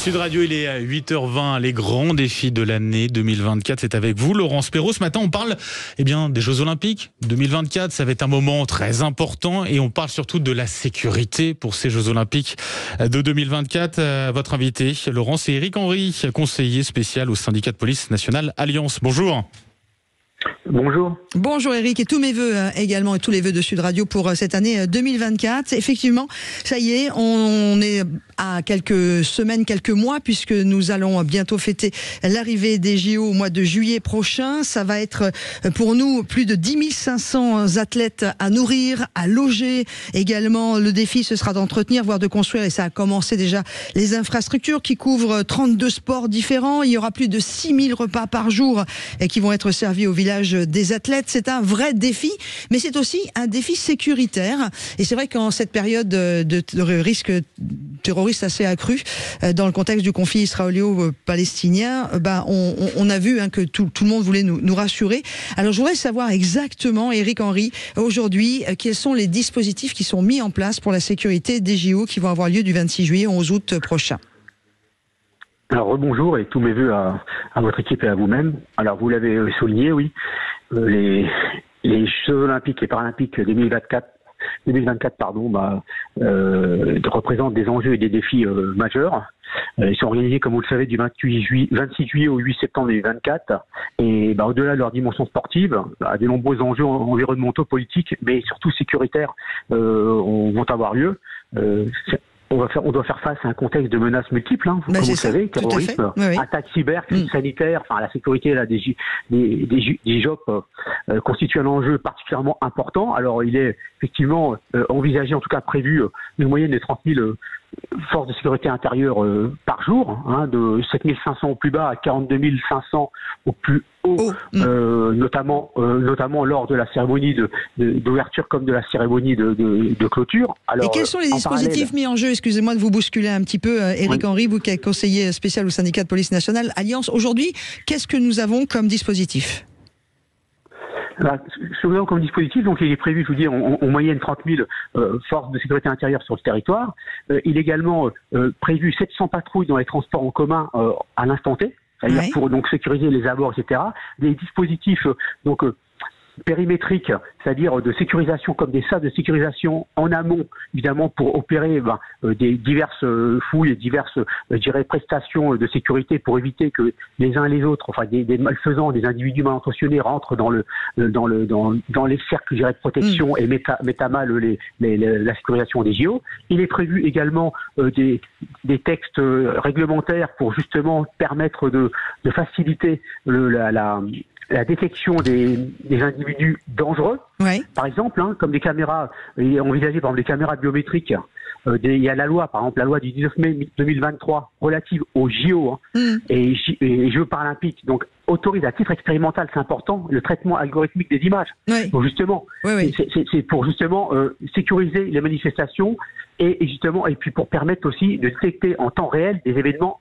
Sud Radio, il est à 8h20. Les grands défis de l'année 2024, c'est avec vous, Laurence Perrault. Ce matin, on parle des Jeux Olympiques 2024. Ça va être un moment très important et on parle surtout de la sécurité pour ces Jeux Olympiques de 2024. Votre invité, Laurence, c'est Éric Henry, conseiller spécial au syndicat de police nationale Alliance. Bonjour. Bonjour. Bonjour Éric, et tous mes vœux également, et tous les vœux de Sud Radio pour cette année 2024. Effectivement, ça y est, on est à quelques semaines, quelques mois, puisque nous allons bientôt fêter l'arrivée des JO au mois de juillet prochain. Ça va être pour nous plus de 10 500 athlètes à nourrir, à loger. Également, le défi, ce sera d'entretenir, voire de construire, et ça a commencé déjà, les infrastructures qui couvrent 32 sports différents. Il y aura plus de 6 000 repas par jour et qui vont être servis au village des athlètes. C'est un vrai défi, mais c'est aussi un défi sécuritaire. Et c'est vrai qu'en cette période de risque terroriste assez accru, dans le contexte du conflit israélo-palestinien, on a vu que tout le monde voulait nous rassurer. Alors je voudrais savoir exactement, Éric Henry, aujourd'hui, quels sont les dispositifs qui sont mis en place pour la sécurité des JO qui vont avoir lieu du 26 juillet au 11 août prochain. Alors rebonjour et tous mes vœux à votre équipe et à vous-même. Alors vous l'avez souligné, oui, les Jeux Olympiques et Paralympiques 2024 représentent des enjeux et des défis majeurs. Ils sont organisés, comme vous le savez, du 26 juillet au 8 septembre 2024. Et au-delà de leur dimension sportive, de nombreux enjeux environnementaux, politiques, mais surtout sécuritaires vont avoir lieu. On doit faire face à un contexte de menaces multiples, comme vous le savez, terrorisme, attaques cyber, crise sanitaire, la sécurité des JOP constitue un enjeu particulièrement important. Alors il est effectivement envisagé, en tout cas prévu, une moyenne de 30 000 forces de sécurité intérieure par jour, de 7 500 au plus bas à 42 500 au plus haut, notamment lors de la cérémonie d'ouverture comme de la cérémonie de clôture. Alors, et quels sont les dispositifs mis en jeu? Excusez-moi de vous bousculer un petit peu, Éric Henry, vous qui êtes conseiller spécial au syndicat de police nationale Alliance. Aujourd'hui, qu'est-ce que nous avons comme dispositif? Comme dispositif, donc il est prévu, je vous dis, en moyenne 30 000 forces de sécurité intérieure sur le territoire. Il est également prévu 700 patrouilles dans les transports en commun à l'instant T, c'est-à-dire pour donc sécuriser les abords, etc. Des dispositifs périmétriques, c'est-à-dire de sécurisation comme des salles de sécurisation en amont, évidemment pour opérer des diverses fouilles et diverses, prestations de sécurité pour éviter que les uns et les autres, des malfaisants, des individus mal intentionnés rentrent dans les cercles, de protection et mettent à mal la sécurisation des JO. Il est prévu également des textes réglementaires pour justement permettre de faciliter la détection des individus dangereux, par exemple, comme des caméras, il est envisagé par exemple des caméras biométriques. Il y a la loi, par exemple la loi du 19 mai 2023 relative aux JO et Jeux paralympiques, donc autorise à titre expérimental, c'est important, le traitement algorithmique des images. Donc justement, c'est pour justement sécuriser les manifestations et puis pour permettre aussi de détecter en temps réel des événements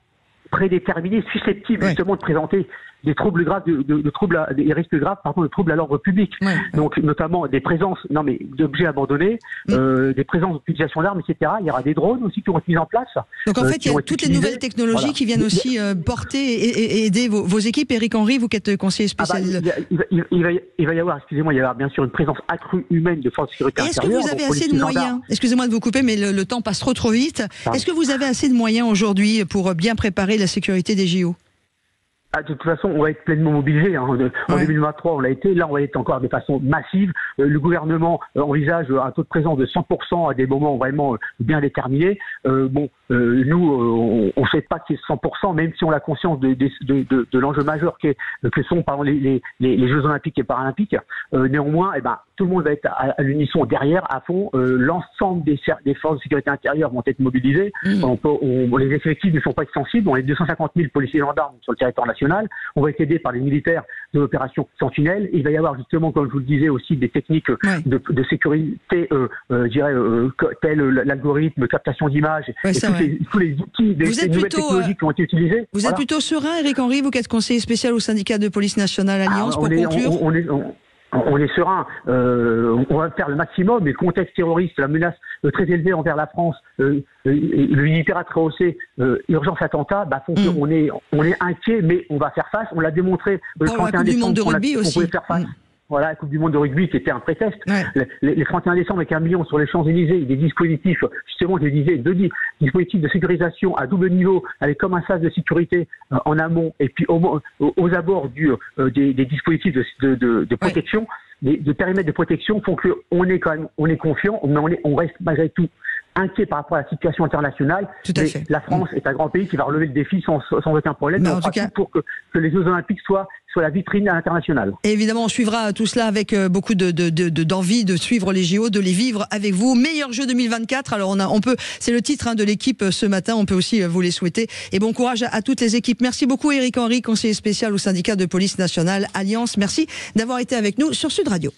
prédéterminés susceptibles justement de présenter des troubles graves, des risques graves, de troubles à l'ordre public. Donc, notamment des présences, d'objets abandonnés, des présences d'utilisation d'armes, etc. Il y aura des drones aussi qui vont être mis en place. Donc, en fait, il y a toutes les nouvelles technologies qui viennent aussi porter et aider vos équipes. Éric Henry, vous qui êtes conseiller spécial. Il va y avoir, il va y avoir bien sûr une présence accrue humaine de forces de sécurité intérieure. Est-ce que vous avez assez de moyens? Excusez-moi de vous couper, mais le temps passe trop vite. Est-ce que vous avez assez de moyens aujourd'hui pour bien préparer la sécurité des JO? De toute façon, on va être pleinement mobilisé. En 2023, on l'a été. Là, on va être encore de façon massive. Le gouvernement envisage un taux de présence de 100% à des moments vraiment bien déterminés. Nous, on ne souhaite pas qu'il y ait 100%, même si on a conscience de l'enjeu majeur que sont, par exemple, les Jeux Olympiques et Paralympiques. Néanmoins, tout le monde va être à l'unisson derrière, à fond. L'ensemble des forces de sécurité intérieure vont être mobilisées. Les effectifs ne sont pas extensibles. On est 250 000 policiers et gendarmes sur le territoire national. On va être aidé par les militaires de l'opération Sentinelle. Il va y avoir justement, comme je vous le disais, aussi des techniques de sécurité, tels l'algorithme, captation d'images, tous les outils, des nouvelles technologies qui ont été utilisées. Vous êtes plutôt serein, Éric Henry, vous qui êtes conseiller spécial au syndicat de police nationale Alliance, pour conclure? on est serein, on va faire le maximum, mais le contexte terroriste, la menace très élevée envers la France, le militaire très haussé, urgence attentat, font qu'on est inquiet, mais on va faire face. On l'a démontré le 31 décembre, on pouvait faire face. Voilà, la Coupe du Monde de rugby qui était un prétexte. Ouais. Les 31 décembre avec 1 million sur les Champs-Élysées, des dispositifs, justement, je disais, 2 dispositifs de sécurisation à double niveau, avec comme un sas de sécurité en amont, et puis aux abords des dispositifs de protection, de périmètres de protection, font qu'on est on est confiant, mais on reste malgré tout inquiet par rapport à la situation internationale. La France est un grand pays qui va relever le défi sans aucun problème. Mais on fera tout pour que les Jeux Olympiques soient la vitrine à l'international. Évidemment, on suivra tout cela avec beaucoup d'envie de suivre les JO, de les vivre avec vous. Meilleurs Jeux 2024. Alors on peut, c'est le titre de l'équipe ce matin. On peut aussi vous les souhaiter. Et bon courage à toutes les équipes. Merci beaucoup, Éric Henry, conseiller spécial au syndicat de police nationale Alliance. Merci d'avoir été avec nous sur Sud Radio.